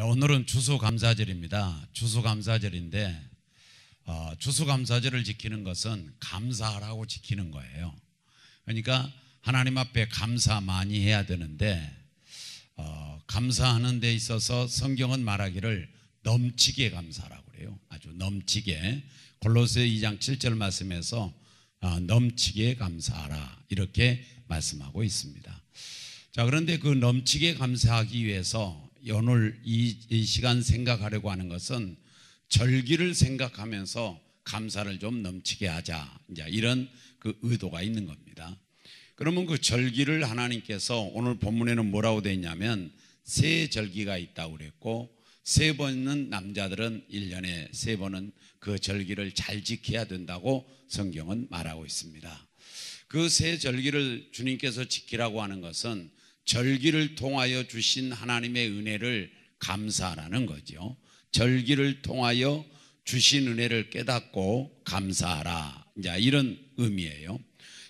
오늘은 추수감사절입니다. 추수감사절인데 추수감사절을 지키는 것은 감사하라고 지키는 거예요. 그러니까 하나님 앞에 감사 많이 해야 되는데 감사하는 데 있어서 성경은 말하기를 넘치게 감사하라고 그래요. 아주 넘치게. 골로새 2장 7절 말씀에서 넘치게 감사하라 이렇게 말씀하고 있습니다. 자, 그런데 그 넘치게 감사하기 위해서 오늘 이 시간 생각하려고 하는 것은 절기를 생각하면서 감사를 좀 넘치게 하자, 이제 이런 그 의도가 있는 겁니다. 그러면 그 절기를 하나님께서 오늘 본문에는 뭐라고 되어 있냐면 세 절기가 있다고 그랬고, 세 번은 남자들은 1년에 세 번은 그 절기를 잘 지켜야 된다고 성경은 말하고 있습니다. 그 세 절기를 주님께서 지키라고 하는 것은 절기를 통하여 주신 하나님의 은혜를 감사하라는 거죠. 절기를 통하여 주신 은혜를 깨닫고 감사하라, 이제 이런 의미예요.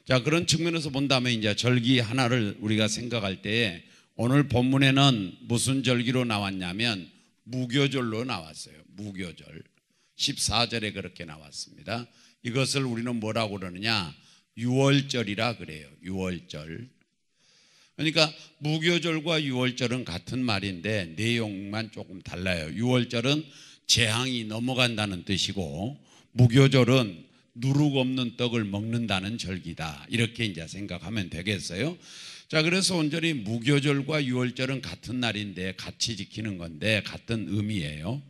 자, 그런 측면에서 본다면 이제 절기 하나를 우리가 생각할 때에 오늘 본문에는 무슨 절기로 나왔냐면 무교절로 나왔어요. 무교절 14절에 그렇게 나왔습니다. 이것을 우리는 뭐라고 그러느냐, 유월절이라 그래요. 유월절. 그러니까 무교절과 유월절은 같은 말인데 내용만 조금 달라요. 유월절은 재앙이 넘어간다는 뜻이고, 무교절은 누룩 없는 떡을 먹는다는 절기다, 이렇게 이제 생각하면 되겠어요. 자, 그래서 온전히 무교절과 유월절은 같은 날인데 같이 지키는 건데 같은 의미예요.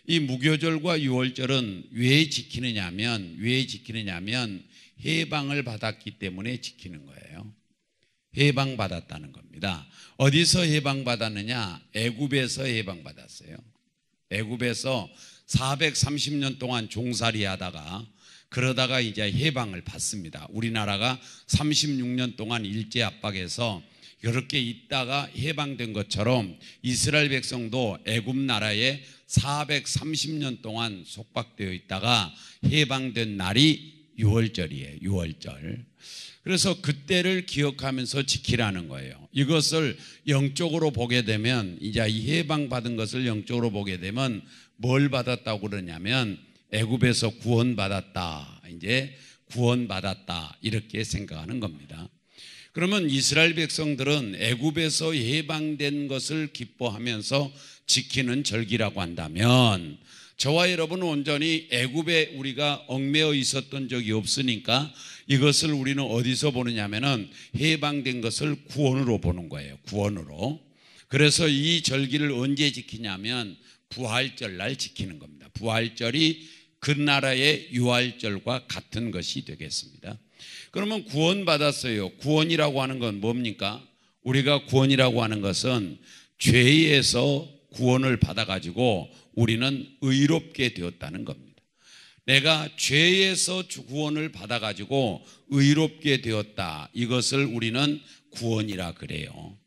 이 무교절과 유월절은 왜 지키느냐면 해방을 받았기 때문에 지키는 거예요. 해방받았다는 겁니다. 어디서 해방받았느냐? 애굽에서 해방받았어요. 애굽에서 430년 동안 종살이 하다가 그러다가 이제 해방을 받습니다. 우리나라가 36년 동안 일제 압박해서 이렇게 있다가 해방된 것처럼 이스라엘 백성도 애굽 나라에 430년 동안 속박되어 있다가 해방된 날이 유월절이에요. 유월절. 그래서 그때를 기억하면서 지키라는 거예요. 이것을 영적으로 보게 되면, 이제 이 해방받은 것을 영적으로 보게 되면 뭘 받았다고 그러냐면 애굽에서 구원받았다, 이제 구원받았다, 이렇게 생각하는 겁니다. 그러면 이스라엘 백성들은 애굽에서 해방된 것을 기뻐하면서 지키는 절기라고 한다면, 저와 여러분은 온전히 애굽에 우리가 얽매여 있었던 적이 없으니까 이것을 우리는 어디서 보느냐면은 해방된 것을 구원으로 보는 거예요. 구원으로. 그래서 이 절기를 언제 지키냐면 부활절 날 지키는 겁니다. 부활절이 그 나라의 유월절과 같은 것이 되겠습니다. 그러면 구원받았어요. 구원이라고 하는 건 뭡니까? 우리가 구원이라고 하는 것은 죄에서 구원을 받아가지고 우리는 의롭게 되었다는 겁니다. 내가 죄에서 구원을 받아가지고 의롭게 되었다, 이것을 우리는 구원이라 그래요.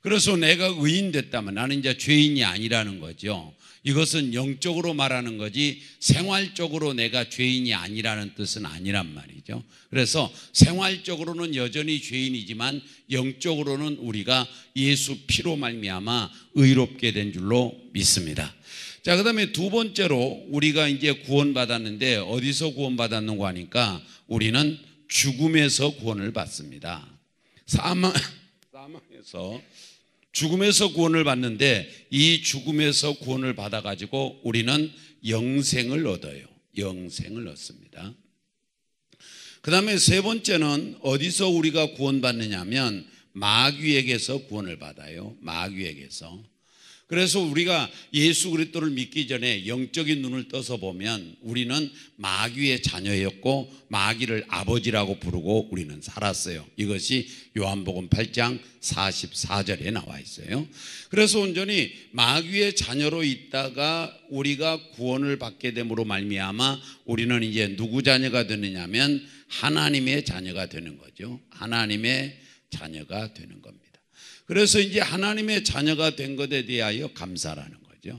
그래서 내가 의인 됐다면 나는 이제 죄인이 아니라는 거죠. 이것은 영적으로 말하는 거지 생활적으로 내가 죄인이 아니라는 뜻은 아니란 말이죠. 그래서 생활적으로는 여전히 죄인이지만 영적으로는 우리가 예수 피로 말미암아 의롭게 된 줄로 믿습니다. 자, 그 다음에 두 번째로 우리가 이제 구원받았는데 어디서 구원받았는가 하니까 우리는 죽음에서 구원을 받습니다. 사망에서, 죽음에서 구원을 받는데 이 죽음에서 구원을 받아가지고 우리는 영생을 얻어요. 영생을 얻습니다. 그 다음에 세 번째는 어디서 우리가 구원받느냐면 마귀에게서 구원을 받아요. 마귀에게서. 그래서 우리가 예수 그리스도를 믿기 전에 영적인 눈을 떠서 보면 우리는 마귀의 자녀였고 마귀를 아버지라고 부르고 우리는 살았어요. 이것이 요한복음 8장 44절에 나와 있어요. 그래서 온전히 마귀의 자녀로 있다가 우리가 구원을 받게 됨으로 말미암아 우리는 이제 누구 자녀가 되느냐면 하나님의 자녀가 되는 거죠. 하나님의 자녀가 되는 겁니다. 그래서 이제 하나님의 자녀가 된 것에 대하여 감사라는 거죠.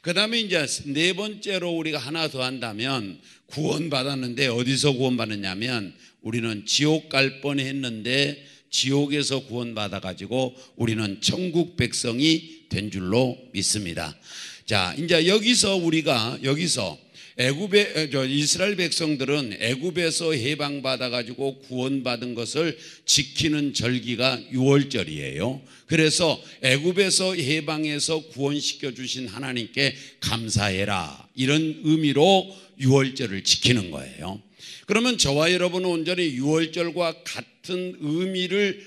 그 다음에 이제 네 번째로 우리가 하나 더 한다면 구원받았는데 어디서 구원받느냐면 우리는 지옥 갈 뻔했는데 지옥에서 구원받아 가지고 우리는 천국 백성이 된 줄로 믿습니다. 자, 이제 우리가 이스라엘 백성들은 애굽에서 해방받아 가지고 구원받은 것을 지키는 절기가 유월절이에요. 그래서 애굽에서 해방해서 구원시켜 주신 하나님께 감사해라, 이런 의미로 유월절을 지키는 거예요. 그러면 저와 여러분은 온전히 유월절과 같은 의미의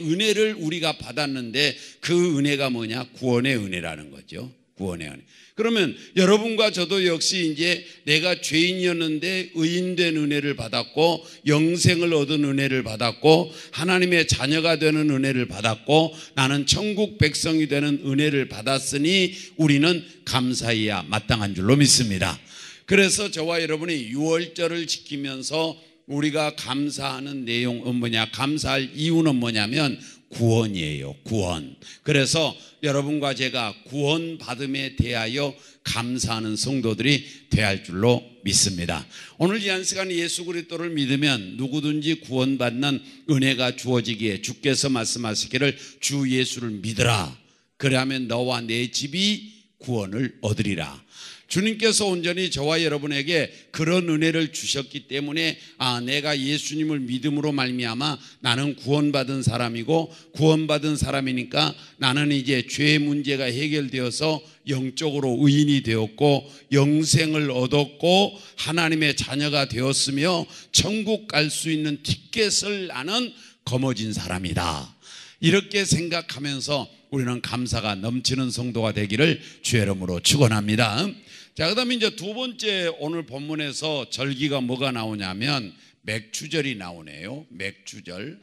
은혜를 우리가 받았는데, 그 은혜가 뭐냐? 구원의 은혜라는 거죠. 구원의 은혜. 그러면 여러분과 저도 역시 이제 내가 죄인이었는데 의인된 은혜를 받았고, 영생을 얻은 은혜를 받았고, 하나님의 자녀가 되는 은혜를 받았고, 나는 천국 백성이 되는 은혜를 받았으니 우리는 감사해야 마땅한 줄로 믿습니다. 그래서 저와 여러분이 유월절을 지키면서 우리가 감사하는 내용은 뭐냐? 감사할 이유는 뭐냐면 구원이에요. 구원. 그래서 여러분과 제가 구원받음에 대하여 감사하는 성도들이 되어야 할 줄로 믿습니다. 오늘 이 한 시간 예수 그리스도를 믿으면 누구든지 구원받는 은혜가 주어지기에 주께서 말씀하시기를 주 예수를 믿으라. 그러면 너와 내 집이 구원을 얻으리라. 주님께서 온전히 저와 여러분에게 그런 은혜를 주셨기 때문에 내가 예수님을 믿음으로 말미암아 나는 구원받은 사람이고, 구원받은 사람이니까 나는 이제 죄의 문제가 해결되어서 영적으로 의인이 되었고 영생을 얻었고 하나님의 자녀가 되었으며 천국 갈 수 있는 티켓을 나는 거머쥔 사람이다. 이렇게 생각하면서 우리는 감사가 넘치는 성도가 되기를 주의 이름으로 축원합니다. 자, 그다음에 이제 두 번째 오늘 본문에서 절기가 뭐가 나오냐면 맥추절이 나오네요. 맥추절.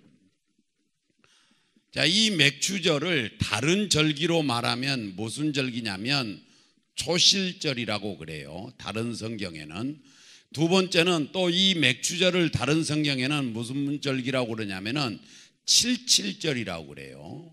자, 이 맥추절을 다른 절기로 말하면 무슨 절기냐면 초실절이라고 그래요. 다른 성경에는. 두 번째는 또 이 맥추절을 다른 성경에는 무슨 절기라고 그러냐면은 칠칠절이라고 그래요.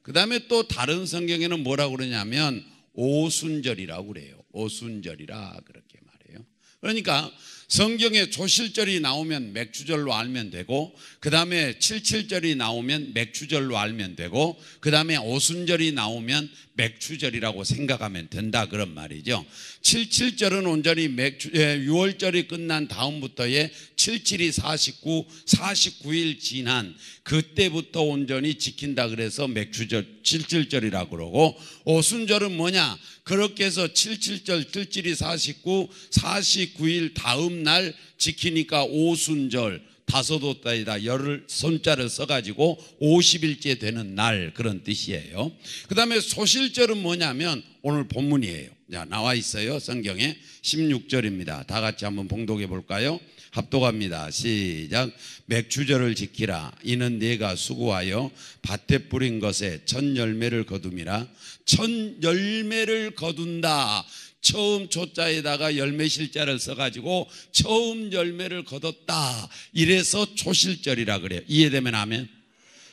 그 다음에 또 다른 성경에는 뭐라고 그러냐면 오순절이라고 그래요. 오순절이라 그렇게 말해요. 그러니까 성경에 초실절이 나오면 맥추절로 알면 되고, 그 다음에 칠칠절이 나오면 맥추절로 알면 되고, 그 다음에 오순절이 나오면 맥추절이라고 생각하면 된다, 그런 말이죠. 칠칠절은 온전히 유월절이 끝난 다음부터의 77이 49, 49일 지난 그때부터 온전히 지킨다 그래서 맥추절, 칠칠절이라고 그러고, 오순절은 뭐냐? 그렇게 해서 77절, 77이 49, 49일 다음 날 지키니까 오순절, 다섯옷 달이다 열을 손자를 써가지고 50일째 되는 날, 그런 뜻이에요. 그 다음에 소실절은 뭐냐면 오늘 본문이에요. 자, 나와 있어요. 성경에 16절입니다. 다 같이 한번 봉독해 볼까요? 합독합니다. 시작. 맥추절을 지키라. 이는 네가 수고하여 밭에 뿌린 것에 첫 열매를 거둠이라. 첫 열매를 거둔다. 처음 초자에다가 열매 실자를 써가지고 처음 열매를 거뒀다. 이래서 초실절이라 그래요. 이해되면 아멘.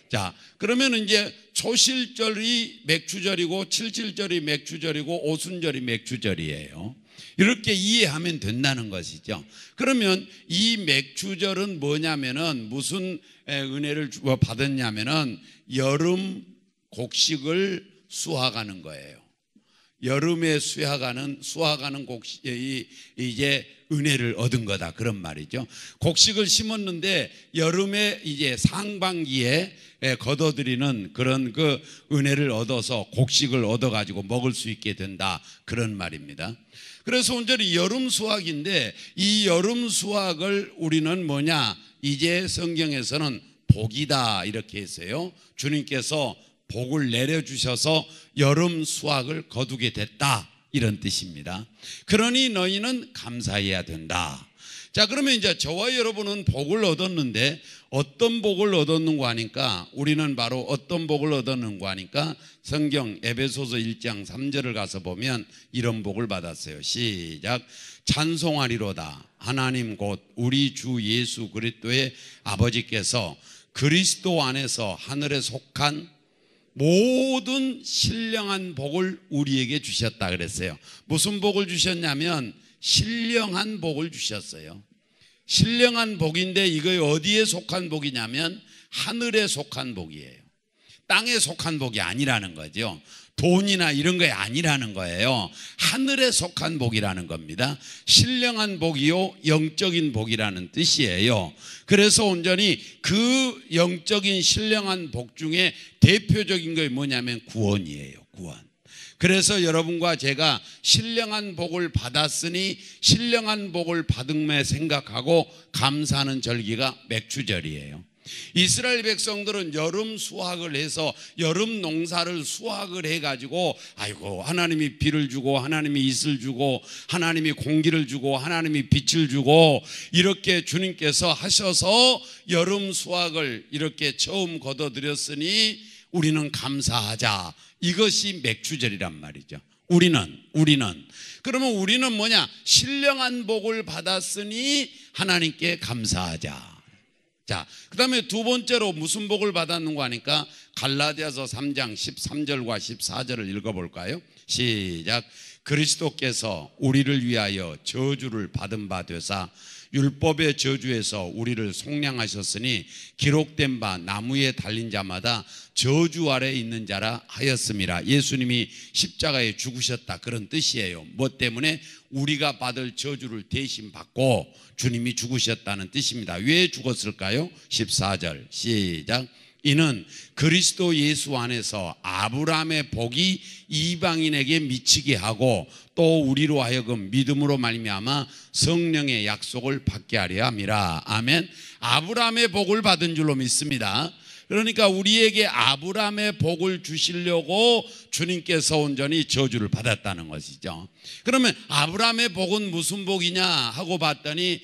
자, 그러면 이제 초실절이 맥추절이고 칠칠절이 맥추절이고 오순절이 맥추절이에요. 이렇게 이해하면 된다는 것이죠. 그러면 이 맥추절은 뭐냐면은 무슨 은혜를 받았냐면은 여름 곡식을 수확하는 거예요. 여름에 수확하는 곡식이 이제 은혜를 얻은 거다, 그런 말이죠. 곡식을 심었는데 여름에 이제 상반기에 거둬들이는 그런 그 은혜를 얻어서 곡식을 얻어가지고 먹을 수 있게 된다, 그런 말입니다. 그래서 온전히 여름 수확인데 이 여름 수확을 우리는 뭐냐? 이제 성경에서는 복이다 이렇게 했어요. 주님께서 복을 내려주셔서 여름 수확을 거두게 됐다, 이런 뜻입니다. 그러니 너희는 감사해야 된다. 자, 그러면 이제 저와 여러분은 복을 얻었는데 어떤 복을 얻었는가 하니까, 우리는 바로 어떤 복을 얻었는가 하니까 성경 에베소서 1장 3절을 가서 보면 이런 복을 받았어요. 시작. 찬송하리로다. 하나님 곧 우리 주 예수 그리스도의 아버지께서 그리스도 안에서 하늘에 속한 모든 신령한 복을 우리에게 주셨다 그랬어요. 무슨 복을 주셨냐면 신령한 복을 주셨어요. 신령한 복인데 이거 어디에 속한 복이냐면 하늘에 속한 복이에요. 땅에 속한 복이 아니라는 거죠. 돈이나 이런 게 아니라는 거예요. 하늘에 속한 복이라는 겁니다. 신령한 복이요 영적인 복이라는 뜻이에요. 그래서 온전히 그 영적인 신령한 복 중에 대표적인 게 뭐냐면 구원이에요. 구원. 그래서 여러분과 제가 신령한 복을 받았으니 신령한 복을 받음에 생각하고 감사하는 절기가 맥추절이에요. 이스라엘 백성들은 여름 수확을 해서 여름 농사를 수확을 해가지고 아이고 하나님이 비를 주고 하나님이 이슬 주고 하나님이 공기를 주고 하나님이 빛을 주고 이렇게 주님께서 하셔서 여름 수확을 이렇게 처음 거둬들였으니 우리는 감사하자. 이것이 맥추절이란 말이죠. 우리는 그러면 우리는 뭐냐? 신령한 복을 받았으니 하나님께 감사하자. 자, 그 다음에 두 번째로 무슨 복을 받았는가 하니까 갈라디아서 3장 13절과 14절을 읽어볼까요? 시작. 그리스도께서 우리를 위하여 저주를 받은 바 되사 율법의 저주에서 우리를 속량하셨으니 기록된 바 나무에 달린 자마다 저주 아래 있는 자라 하였음이라. 예수님이 십자가에 죽으셨다 그런 뜻이에요. 뭐 때문에? 우리가 받을 저주를 대신 받고 주님이 죽으셨다는 뜻입니다. 왜 죽었을까요? 14절 시작. 이는 그리스도 예수 안에서 아브라함의 복이 이방인에게 미치게 하고 또 우리로 하여금 믿음으로 말미암아 성령의 약속을 받게 하려 함이라. 아멘. 아브라함의 복을 받은 줄로 믿습니다. 그러니까 우리에게 아브라함의 복을 주시려고 주님께서 온전히 저주를 받았다는 것이죠. 그러면 아브라함의 복은 무슨 복이냐 하고 봤더니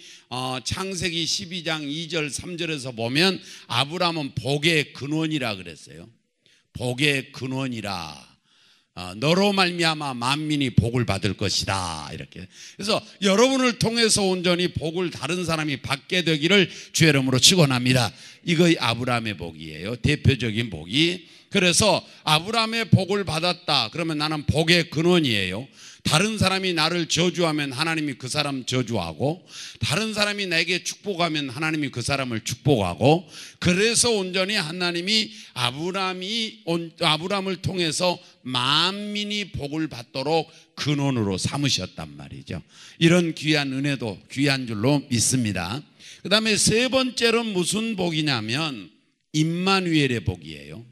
창세기 12장 2절 3절에서 보면 아브라함은 복의 근원이라 그랬어요. 복의 근원이라. 너로 말미암아 만민이 복을 받을 것이다. 이렇게. 그래서 여러분을 통해서 온전히 복을 다른 사람이 받게 되기를 주의 이름으로 축원합니다. 이거 아브라함의 복이에요. 대표적인 복이. 그래서 아브라함의 복을 받았다. 그러면 나는 복의 근원이에요. 다른 사람이 나를 저주하면 하나님이 그 사람 저주하고 다른 사람이 내게 축복하면 하나님이 그 사람을 축복하고 그래서 온전히 하나님이 아브라함을 통해서 만민이 복을 받도록 근원으로 삼으셨단 말이죠. 이런 귀한 은혜도 귀한 줄로 믿습니다. 그 다음에 세 번째로는 무슨 복이냐면 임마누엘의 복이에요.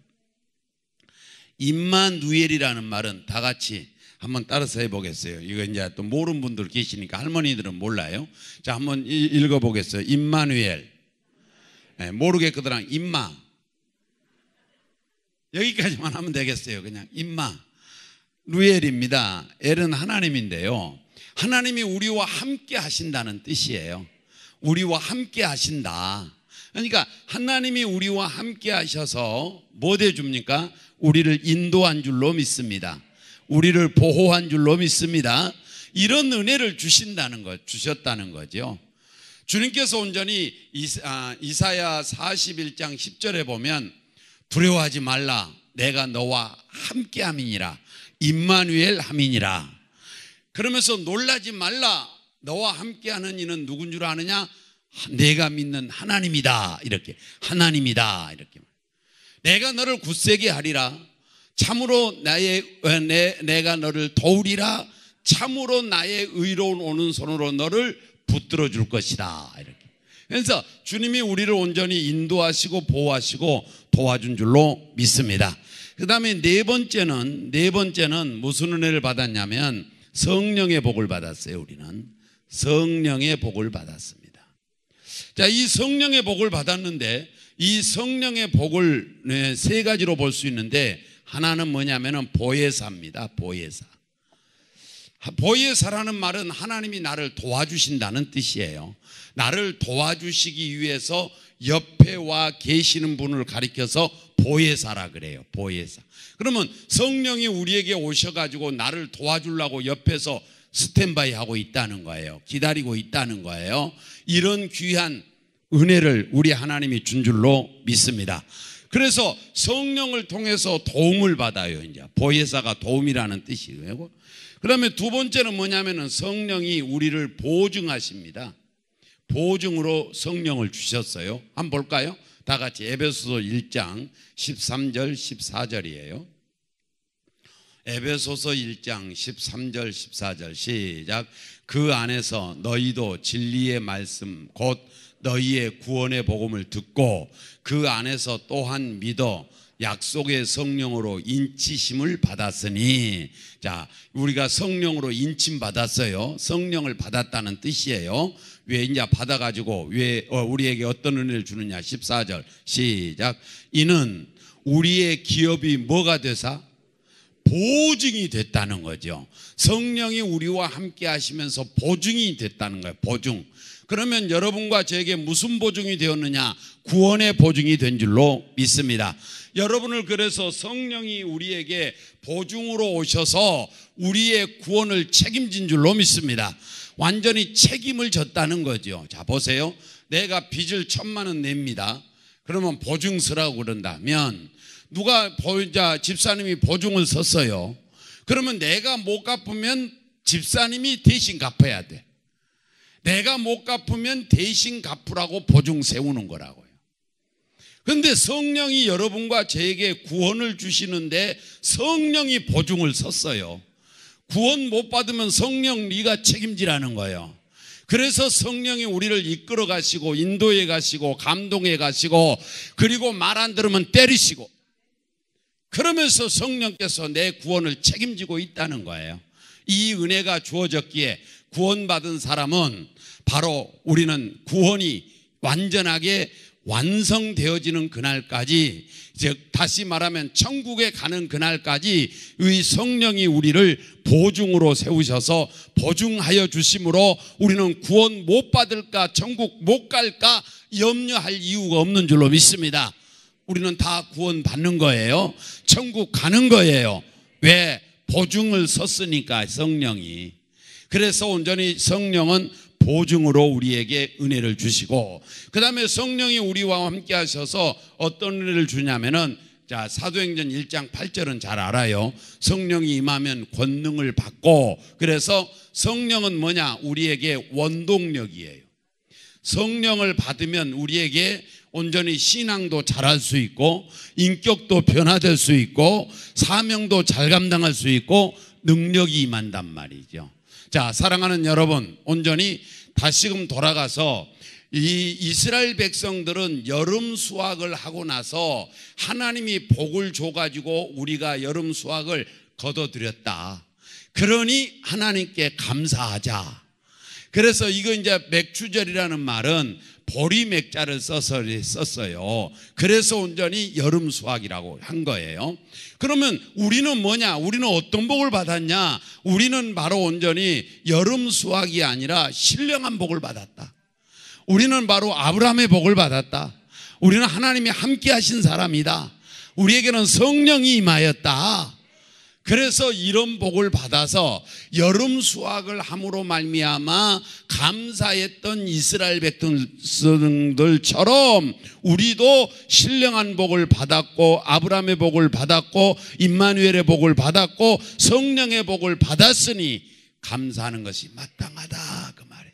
임마누엘이라는 말은 다 같이 한번 따라서 해보겠어요. 이거 이제 또 모르는 분들 계시니까 할머니들은 몰라요. 자, 한번 읽어보겠어요. 임마누엘. 네, 모르겠거든. 임마. 여기까지만 하면 되겠어요. 그냥 임마. 누엘입니다. 엘은 하나님인데요. 하나님이 우리와 함께 하신다는 뜻이에요. 우리와 함께 하신다. 그러니까 하나님이 우리와 함께 하셔서 뭐 해줍니까? 우리를 인도한 줄로 믿습니다. 우리를 보호한 줄로 믿습니다. 이런 은혜를 주셨다는 거죠. 주님께서 온전히 이사야 41장 10절에 보면 두려워하지 말라 내가 너와 함께함이니라 임마누엘 함이니라. 그러면서 놀라지 말라 너와 함께하는 이는 누군 줄 아느냐? 내가 믿는 하나님이다. 이렇게 하나님이다. 이렇게 내가 너를 굳세게 하리라. 참으로 내가 너를 도우리라. 참으로 나의 의로운 오른손으로 너를 붙들어 줄 것이다. 이렇게. 그래서 주님이 우리를 온전히 인도하시고 보호하시고 도와준 줄로 믿습니다. 그 다음에 네 번째는 무슨 은혜를 받았냐면 성령의 복을 받았어요. 우리는 성령의 복을 받았습니다. 자, 이 성령의 복을 받았는데 이 성령의 복을 세 가지로 볼 수 있는데 하나는 뭐냐면은 보혜사입니다. 보혜사. 보혜사라는 말은 하나님이 나를 도와주신다는 뜻이에요. 나를 도와주시기 위해서 옆에 와 계시는 분을 가리켜서 보혜사라 그래요. 보혜사. 그러면 성령이 우리에게 오셔가지고 나를 도와주려고 옆에서 스탠바이 하고 있다는 거예요. 기다리고 있다는 거예요. 이런 귀한 은혜를 우리 하나님이 준 줄로 믿습니다. 그래서 성령을 통해서 도움을 받아요. 이제 보혜사가 도움이라는 뜻이고요. 그다음에 두 번째는 뭐냐면은 성령이 우리를 보증하십니다. 보증으로 성령을 주셨어요. 한번 볼까요? 다 같이 에베소서 1장 13절 14절이에요. 에베소서 1장 13절 14절 시작. 그 안에서 너희도 진리의 말씀 곧 너희의 구원의 복음을 듣고 그 안에서 또한 믿어 약속의 성령으로 인치심을 받았으니, 자, 우리가 성령으로 인침 받았어요. 성령을 받았다는 뜻이에요. 왜 이제 받아가지고 왜 우리에게 어떤 은혜를 주느냐. 14절 시작. 이는 우리의 기업이 뭐가 되사? 보증이 됐다는 거죠. 성령이 우리와 함께 하시면서 보증이 됐다는 거예요. 보증. 그러면 여러분과 저에게 무슨 보증이 되었느냐? 구원의 보증이 된 줄로 믿습니다. 여러분을 그래서 성령이 우리에게 보증으로 오셔서 우리의 구원을 책임진 줄로 믿습니다. 완전히 책임을 졌다는 거죠. 자, 보세요. 내가 빚을 1,000만 원 냅니다. 그러면 보증서라고 그런다면 누가 집사님이 보증을 섰어요. 그러면 내가 못 갚으면 집사님이 대신 갚아야 돼. 내가 못 갚으면 대신 갚으라고 보증 세우는 거라고요. 그런데 성령이 여러분과 저에게 구원을 주시는데 성령이 보증을 섰어요. 구원 못 받으면 성령 네가 책임지라는 거예요. 그래서 성령이 우리를 이끌어 가시고 인도해 가시고 감동해 가시고 그리고 말 안 들으면 때리시고 그러면서 성령께서 내 구원을 책임지고 있다는 거예요. 이 은혜가 주어졌기에 구원받은 사람은 바로 우리는 구원이 완전하게 완성되어지는 그날까지, 즉 다시 말하면 천국에 가는 그날까지 의 성령이 우리를 보증으로 세우셔서 보증하여 주심으로 우리는 구원 못 받을까 천국 못 갈까 염려할 이유가 없는 줄로 믿습니다. 우리는 다 구원 받는 거예요. 천국 가는 거예요. 왜? 보증을 섰으니까 성령이. 그래서 온전히 성령은 보증으로 우리에게 은혜를 주시고, 그 다음에 성령이 우리와 함께 하셔서 어떤 은혜를 주냐면은, 자, 사도행전 1장 8절은 잘 알아요. 성령이 임하면 권능을 받고, 그래서 성령은 뭐냐? 우리에게 원동력이에요. 성령을 받으면 우리에게 온전히 신앙도 잘할 수 있고 인격도 변화될 수 있고 사명도 잘 감당할 수 있고 능력이 임한단 말이죠. 자, 사랑하는 여러분, 온전히 다시금 돌아가서 이 이스라엘 백성들은 여름 수확을 하고 나서 하나님이 복을 줘가지고 우리가 여름 수확을 거둬들였다. 그러니 하나님께 감사하자. 그래서 이거 이제 맥추절이라는 말은 보리 맥자를 썼어요. 그래서 온전히 여름 수확이라고 한 거예요. 그러면 우리는 뭐냐? 우리는 어떤 복을 받았냐? 우리는 바로 온전히 여름 수확이 아니라 신령한 복을 받았다. 우리는 바로 아브라함의 복을 받았다. 우리는 하나님이 함께 하신 사람이다. 우리에게는 성령이 임하였다. 그래서 이런 복을 받아서 여름 수확을 함으로 말미암아 감사했던 이스라엘 백성들처럼 우리도 신령한 복을 받았고 아브라함의 복을 받았고 임마누엘의 복을 받았고 성령의 복을 받았으니 감사하는 것이 마땅하다, 그 말이에요.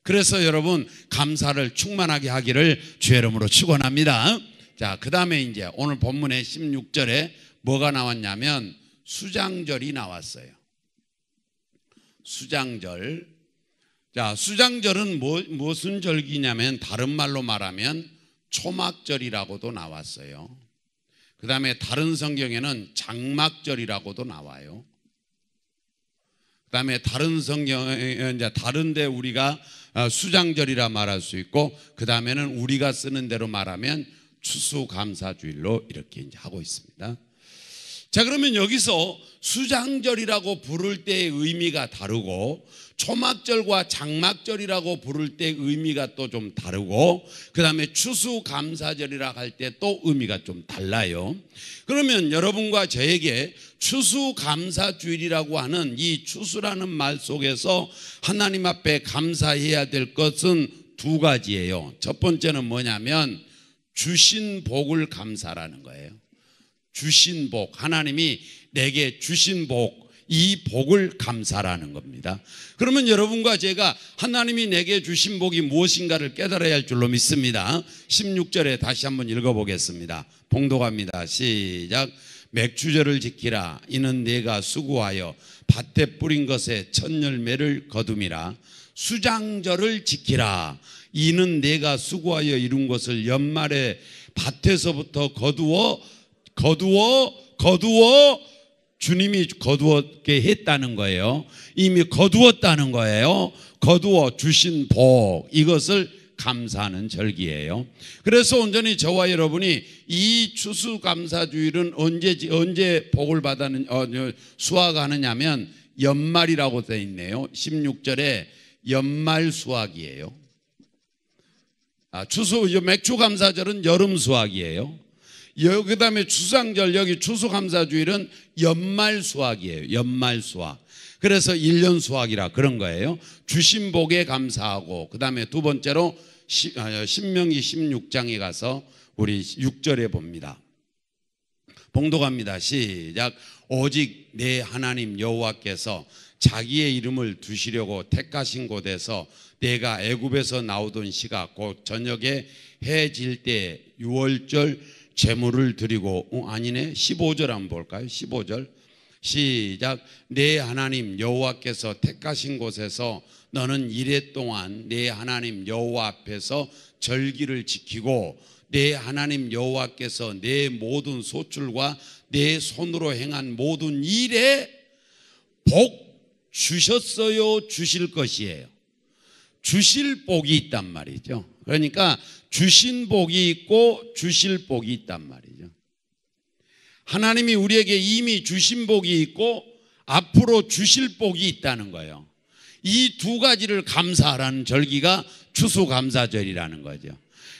그래서 여러분 감사를 충만하게 하기를 주의 이름으로 축원합니다. 자, 그 다음에 이제 오늘 본문의 16절에 뭐가 나왔냐면 수장절이 나왔어요. 수장절. 자, 수장절은 무슨 절기냐면 다른 말로 말하면 초막절이라고도 나왔어요. 그 다음에 다른 성경에는 장막절이라고도 나와요. 그 다음에 다른 성경에 이제 다른데 우리가 수장절이라 말할 수 있고, 그 다음에는 우리가 쓰는 대로 말하면 추수감사주일로 이렇게 이제 하고 있습니다. 자, 그러면 여기서 수장절이라고 부를 때의 의미가 다르고 초막절과 장막절이라고 부를 때 의미가 또 좀 다르고 그 다음에 추수감사절이라 할 때 또 의미가 좀 달라요. 그러면 여러분과 저에게 추수감사주일이라고 하는 이 추수라는 말 속에서 하나님 앞에 감사해야 될 것은 두 가지예요. 첫 번째는 뭐냐면 주신 복을 감사라는 거예요. 주신 복, 하나님이 내게 주신 복, 이 복을 감사라는 겁니다. 그러면 여러분과 제가 하나님이 내게 주신 복이 무엇인가를 깨달아야 할 줄로 믿습니다. 16절에 다시 한번 읽어보겠습니다. 봉독합니다. 시작. 맥주절을 지키라. 이는 내가 수고하여 밭에 뿌린 것에 첫 열매를 거둠이라. 수장절을 지키라. 이는 내가 수고하여 이룬 것을 연말에 밭에서부터 거두어 주님이 거두었게 했다는 거예요. 이미 거두었다는 거예요. 거두어 주신 복, 이것을 감사하는 절기예요. 그래서 온전히 저와 여러분이 이 추수감사주일은 언제 복을 수확하느냐면 연말이라고 되어 있네요. 16절에 연말 수확이에요. 맥주감사절은 여름 수확이에요. 그 다음에 추수장절, 여기 추수감사주일은 연말 수확이에요. 연말 수확. 그래서 1년 수확이라 그런 거예요. 주신 복에 감사하고, 그 다음에 두 번째로 신명기 16장에 가서 우리 6절에 봅니다. 봉독합니다. 시작. 오직 내 하나님 여호와께서 자기의 이름을 두시려고 택하신 곳에서 내가 애굽에서 나오던 시가 곧 저녁에 해 질 때 유월절 제물을 드리고, 아니네, 15절 한번 볼까요? 15절 시작. 내 하나님 여호와께서 택하신 곳에서 너는 이레 동안 내 하나님 여호와 앞에서 절기를 지키고 내 하나님 여호와께서 내 모든 소출과 내 손으로 행한 모든 일에 복 주셨어요, 주실 것이에요. 주실 복이 있단 말이죠. 그러니까 주신 복이 있고 주실 복이 있단 말이죠. 하나님이 우리에게 이미 주신 복이 있고 앞으로 주실 복이 있다는 거예요. 이 두 가지를 감사하라는 절기가 추수감사절이라는 거죠.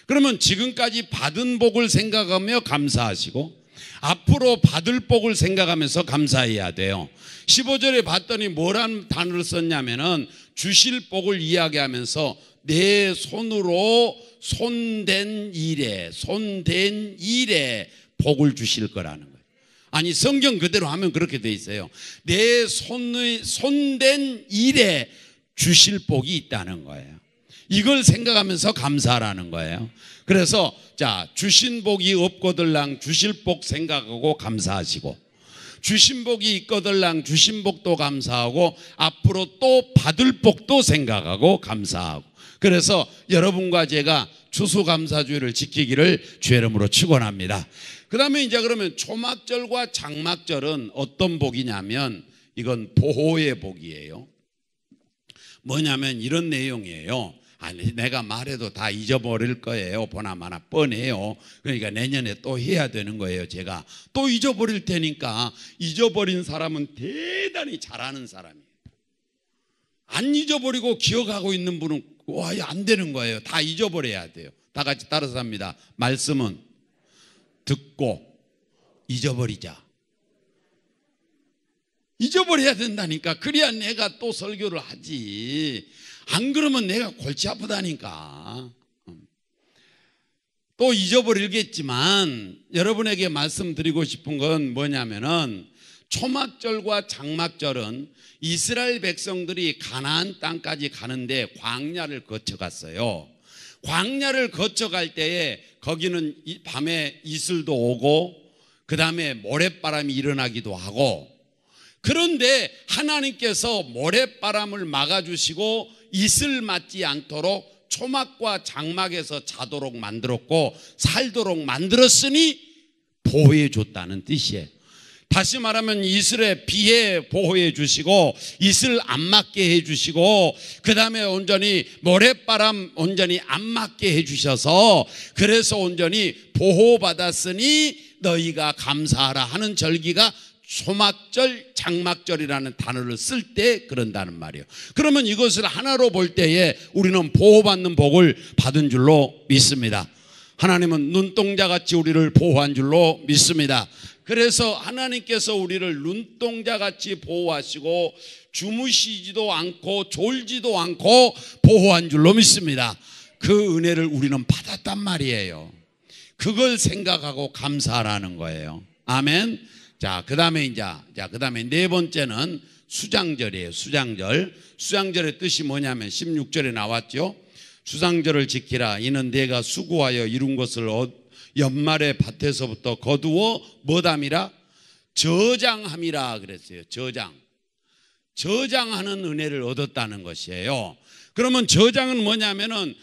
그러면 지금까지 받은 복을 생각하며 감사하시고 앞으로 받을 복을 생각하면서 감사해야 돼요. 15절에 봤더니 뭐라는 단어를 썼냐면은 주실 복을 이야기하면서 내 손으로 손댄 일에 복을 주실 거라는 거예요. 아니, 성경 그대로 하면 그렇게 돼 있어요. 내 손댄 일에 주실 복이 있다는 거예요. 이걸 생각하면서 감사하라는 거예요. 그래서 자, 주신 복이 없거들랑 주실 복 생각하고 감사하시고, 주신 복이 있거들랑 주신 복도 감사하고 앞으로 또 받을 복도 생각하고 감사하고, 그래서 여러분과 제가 추수감사주의를 지키기를 주의 이름으로 축원합니다. 그 다음에 이제 그러면 초막절과 장막절은 어떤 복이냐면 이건 보호의 복이에요. 뭐냐면 이런 내용이에요. 아니, 내가 말해도 다 잊어버릴 거예요. 보나마나 뻔해요. 그러니까 내년에 또 해야 되는 거예요. 제가 또 잊어버릴 테니까. 잊어버린 사람은 대단히 잘하는 사람이에요. 안 잊어버리고 기억하고 있는 분은 안 되는 거예요. 다 잊어버려야 돼요. 다 같이 따라서 합니다. 말씀은 듣고 잊어버리자. 잊어버려야 된다니까. 그래야 내가 또 설교를 하지. 안 그러면 내가 골치 아프다니까. 또 잊어버리겠지만 여러분에게 말씀드리고 싶은 건 뭐냐면은 초막절과 장막절은 이스라엘 백성들이 가나안 땅까지 가는데 광야를 거쳐갔어요. 광야를 거쳐갈 때에 거기는 밤에 이슬도 오고 그 다음에 모래바람이 일어나기도 하고, 그런데 하나님께서 모래바람을 막아주시고 이슬 맞지 않도록 초막과 장막에서 자도록 만들었고 살도록 만들었으니 보호해 줬다는 뜻이에요. 다시 말하면 이슬에 비에 보호해 주시고 이슬 안 맞게 해 주시고 그 다음에 온전히 모래바람 온전히 안 맞게 해 주셔서 그래서 온전히 보호받았으니 너희가 감사하라 하는 절기가 초막절, 장막절이라는 단어를 쓸 때 그런다는 말이에요. 그러면 이것을 하나로 볼 때에 우리는 보호받는 복을 받은 줄로 믿습니다. 하나님은 눈동자같이 우리를 보호한 줄로 믿습니다. 그래서 하나님께서 우리를 눈동자같이 보호하시고 주무시지도 않고 졸지도 않고 보호한 줄로 믿습니다. 그 은혜를 우리는 받았단 말이에요. 그걸 생각하고 감사하라는 거예요. 아멘. 그다음에 네 번째는 수장절이에요. 수장절의 뜻이 뭐냐면 16절에 나왔죠. 수장절을 지키라. 이는 내가 수고하여 이룬 것을 연말에 밭에서부터 거두어 뭐담이라? 저장함이라 그랬어요. 저장하는 은혜를 얻었다는 것이에요. 그러면 저장은 뭐냐면은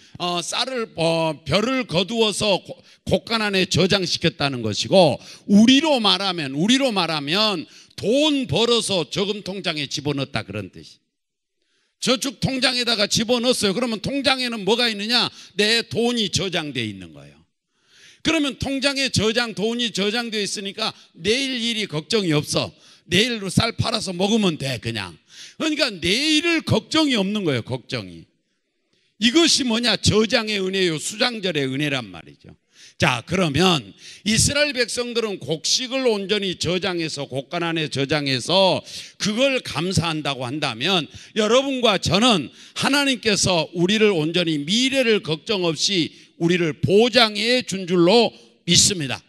벼를 거두어서 곡간 안에 저장시켰다는 것이고, 우리로 말하면 돈 벌어서 저금 통장에 집어넣었다 그런 뜻이. 저축 통장에다가 집어넣었어요. 그러면 통장에는 뭐가 있느냐? 내 돈이 저장되어 있는 거예요. 그러면 통장에 돈이 저장되어 있으니까 내일 일이 걱정이 없어. 내일로 쌀 팔아서 먹으면 돼 그냥. 그러니까 내일을 걱정이 없는 거예요. 걱정이. 이것이 뭐냐? 저장의 은혜요, 수장절의 은혜란 말이죠. 자, 그러면 이스라엘 백성들은 곡식을 온전히 저장해서 곡간 안에 저장해서 그걸 감사한다고 한다면, 여러분과 저는 하나님께서 우리를 온전히 미래를 걱정 없이 우리를 보장해 준 줄로 믿습니다.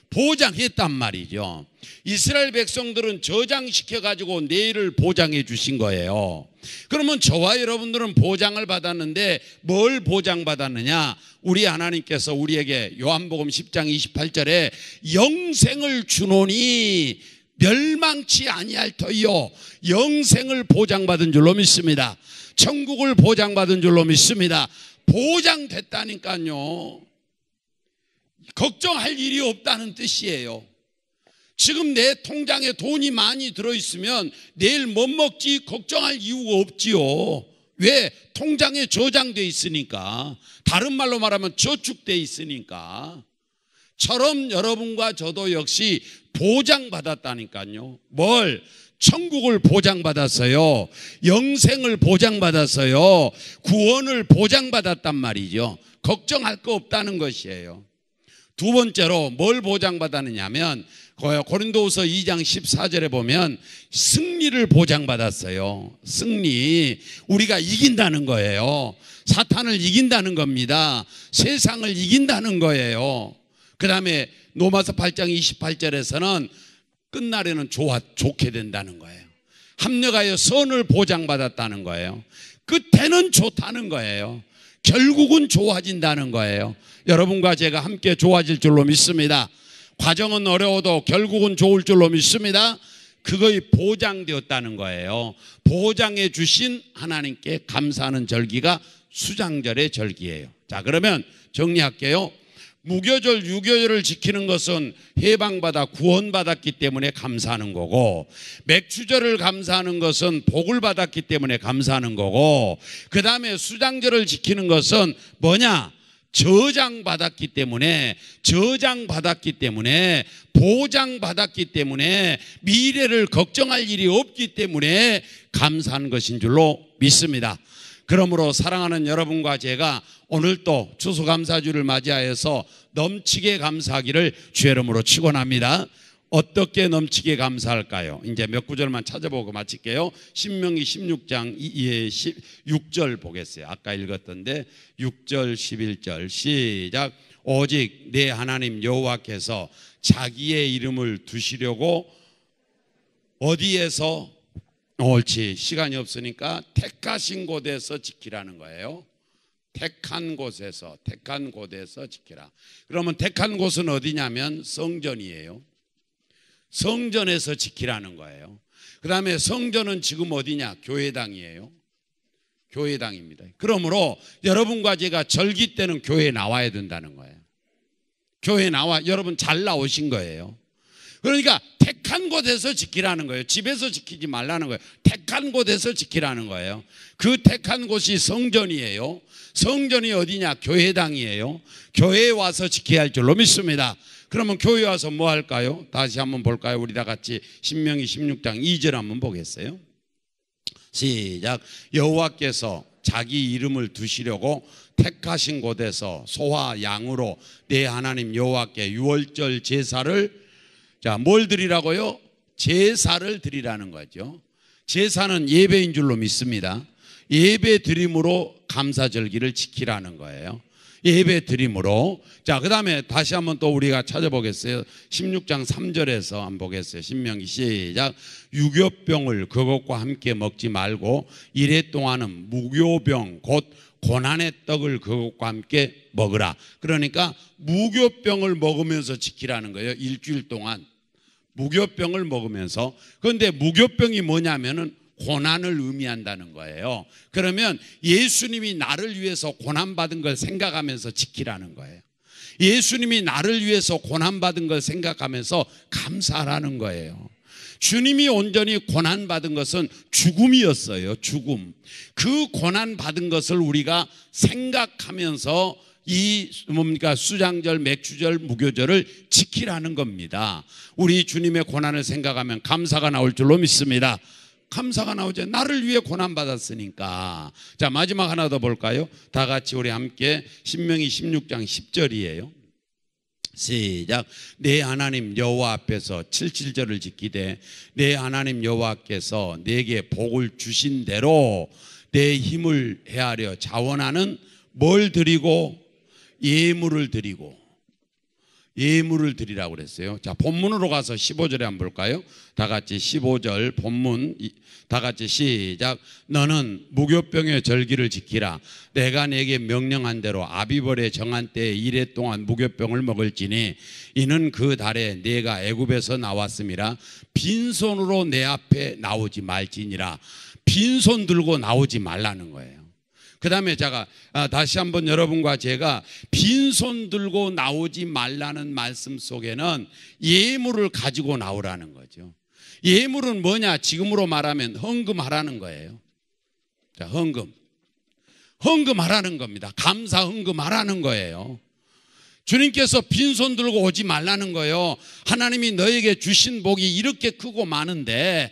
보장했단 말이죠. 이스라엘 백성들은 저장시켜가지고 내일을 보장해 주신 거예요. 그러면 저와 여러분들은 보장을 받았는데 뭘 보장받았느냐? 우리 하나님께서 우리에게 요한복음 10장 28절에 영생을 주노니 멸망치 아니할 터이요, 영생을 보장받은 줄로 믿습니다. 천국을 보장받은 줄로 믿습니다. 보장됐다니까요. 걱정할 일이 없다는 뜻이에요. 지금 내 통장에 돈이 많이 들어있으면 내일 못 먹지 걱정할 이유가 없지요. 왜? 통장에 저장돼 있으니까. 다른 말로 말하면 저축돼 있으니까. 처럼 여러분과 저도 역시 보장받았다니까요. 뭘? 천국을 보장받았어요. 영생을 보장받았어요. 구원을 보장받았단 말이죠. 걱정할 거 없다는 것이에요. 두 번째로 뭘 보장받았느냐면 고린도후서 2장 14절에 보면 승리를 보장받았어요. 승리. 우리가 이긴다는 거예요. 사탄을 이긴다는 겁니다. 세상을 이긴다는 거예요. 그 다음에 로마서 8장 28절에서는 끝날에는 좋게 된다는 거예요. 합력하여 선을 보장받았다는 거예요. 끝에는 좋다는 거예요. 결국은 좋아진다는 거예요. 여러분과 제가 함께 좋아질 줄로 믿습니다. 과정은 어려워도 결국은 좋을 줄로 믿습니다. 그거의 보장되었다는 거예요. 보장해 주신 하나님께 감사하는 절기가 수장절의 절기예요. 자, 그러면 정리할게요. 무교절, 유교절을 지키는 것은 해방받아 구원받았기 때문에 감사하는 거고, 맥추절을 감사하는 것은 복을 받았기 때문에 감사하는 거고, 그 다음에 수장절을 지키는 것은 뭐냐? 저장받았기 때문에, 보장받았기 때문에, 미래를 걱정할 일이 없기 때문에 감사하는 것인 줄로 믿습니다. 그러므로 사랑하는 여러분과 제가 오늘 또 추수감사주를 맞이하여서 넘치게 감사하기를 주의 이름으로 축원합니다. 어떻게 넘치게 감사할까요? 이제 몇 구절만 찾아보고 마칠게요. 신명기 16장 6절 보겠어요. 아까 읽었던데 6절 11절 시작. 오직 내 하나님 여호와께서 자기의 이름을 두시려고 어디에서, 옳지, 시간이 없으니까 택하신 곳에서 지키라는 거예요. 택한 곳에서 지키라. 그러면 택한 곳은 어디냐면 성전이에요. 성전에서 지키라는 거예요. 그 다음에 성전은 지금 어디냐? 교회당이에요. 교회당입니다. 그러므로 여러분과 제가 절기 때는 교회에 나와야 된다는 거예요. 교회에 나와, 여러분 잘 나오신 거예요. 그러니까 택한 곳에서 지키라는 거예요. 집에서 지키지 말라는 거예요. 택한 곳에서 지키라는 거예요. 그 택한 곳이 성전이에요. 성전이 어디냐? 교회당이에요. 교회에 와서 지켜야 할 줄로 믿습니다. 그러면 교회에 와서 뭐 할까요? 다시 한번 볼까요? 우리 다 같이 신명기 16장 2절 한번 보겠어요. 시작. 여호와께서 자기 이름을 두시려고 택하신 곳에서 소와 양으로 내 하나님 여호와께 유월절 제사를, 자, 뭘 드리라고요? 제사를 드리라는 거죠. 제사는 예배인 줄로 믿습니다. 예배 드림으로 감사절기를 지키라는 거예요. 예배 드림으로. 자, 그 다음에 다시 한번 또 우리가 찾아보겠어요. 16장 3절에서 한번 보겠어요. 신명기 시작. 유교병을 그것과 함께 먹지 말고 이래 동안은 무교병 곧 고난의 떡을 그것과 함께 먹으라. 그러니까 무교병을 먹으면서 지키라는 거예요. 일주일 동안 무교병을 먹으면서. 그런데 무교병이 뭐냐면은 고난을 의미한다는 거예요. 그러면 예수님이 나를 위해서 고난받은 걸 생각하면서 지키라는 거예요. 예수님이 나를 위해서 고난받은 걸 생각하면서 감사하라는 거예요. 주님이 온전히 고난받은 것은 죽음이었어요. 죽음. 그 고난받은 것을 우리가 생각하면서 이 뭡니까? 수장절, 맥주절, 무교절을 지키라는 겁니다. 우리 주님의 고난을 생각하면 감사가 나올 줄로 믿습니다. 감사가 나오죠. 나를 위해 고난받았으니까. 자, 마지막 하나 더 볼까요? 다 같이 우리 함께 신명기 16장 10절이에요. 시작. 내 하나님 여호와 앞에서 77절을 지키되 내 하나님 여호와께서 내게 복을 주신 대로 내 힘을 헤아려 자원하는 뭘 드리고 예물을 드리고. 예물을 드리라고 그랬어요. 자, 본문으로 가서 15절에 한번 볼까요? 다 같이 15절 본문 다 같이 시작. 너는 무교병의 절기를 지키라. 내가 내게 명령한 대로 아비벌의 정한 때에 이래 동안 무교병을 먹을지니 이는 그 달에 내가 애굽에서 나왔음이라. 빈손으로 내 앞에 나오지 말지니라. 빈손 들고 나오지 말라는 거예요. 그 다음에 제가 다시 한번 여러분과 제가 빈손 들고 나오지 말라는 말씀 속에는 예물을 가지고 나오라는 거죠. 예물은 뭐냐? 지금으로 말하면 헌금하라는 거예요. 자, 헌금하라는 겁니다. 감사 헌금하라는 거예요. 주님께서 빈손 들고 오지 말라는 거예요. 하나님이 너에게 주신 복이 이렇게 크고 많은데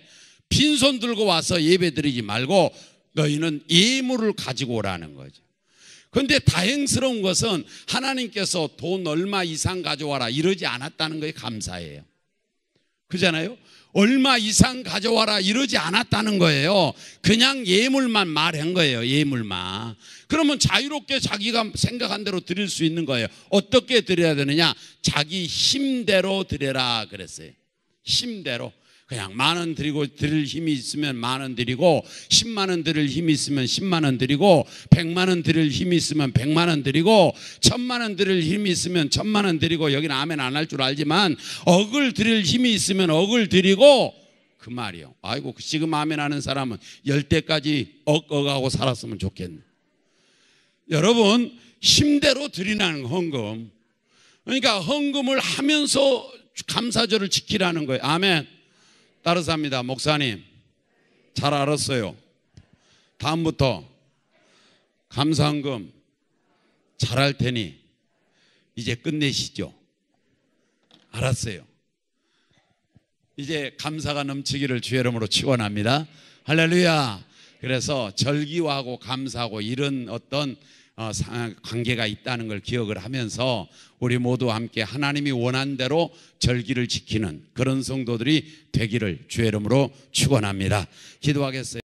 빈손 들고 와서 예배 드리지 말고 너희는 예물을 가지고 오라는 거죠. 그런데 다행스러운 것은 하나님께서 돈 얼마 이상 가져와라 이러지 않았다는 거에 감사해요. 그잖아요. 얼마 이상 가져와라 이러지 않았다는 거예요. 그냥 예물만 말한 거예요. 예물만. 그러면 자유롭게 자기가 생각한 대로 드릴 수 있는 거예요. 어떻게 드려야 되느냐? 자기 힘대로 드려라 그랬어요. 힘대로. 그냥 10,000원 드리고 드릴 힘이 있으면 10,000원 드리고 10만 원 드릴 힘이 있으면 10만 원 드리고 100만 원 드릴 힘이 있으면 100만 원 드리고 1,000만 원 드릴 힘이 있으면 1,000만 원 드리고 여기는 아멘 안 할 줄 알지만 억을 드릴 힘이 있으면 억을 드리고 그 말이요. 아이고 지금 아멘 하는 사람은 10대까지 억하고 살았으면 좋겠네. 여러분 힘대로 드리라는 헌금. 그러니까 헌금을 하면서 감사절을 지키라는 거예요. 아멘. 따라서 합니다. 목사님 잘 알았어요. 다음부터 감사헌금 잘할 테니 이제 끝내시죠. 알았어요. 이제 감사가 넘치기를 주의 이름으로 축원합니다. 할렐루야. 그래서 절기하고 감사하고 이런 어떤 관계가 있다는 걸 기억을 하면서 우리 모두 함께 하나님이 원한 대로 절기를 지키는 그런 성도들이 되기를 주의 이름으로 축원합니다. 기도하겠어요.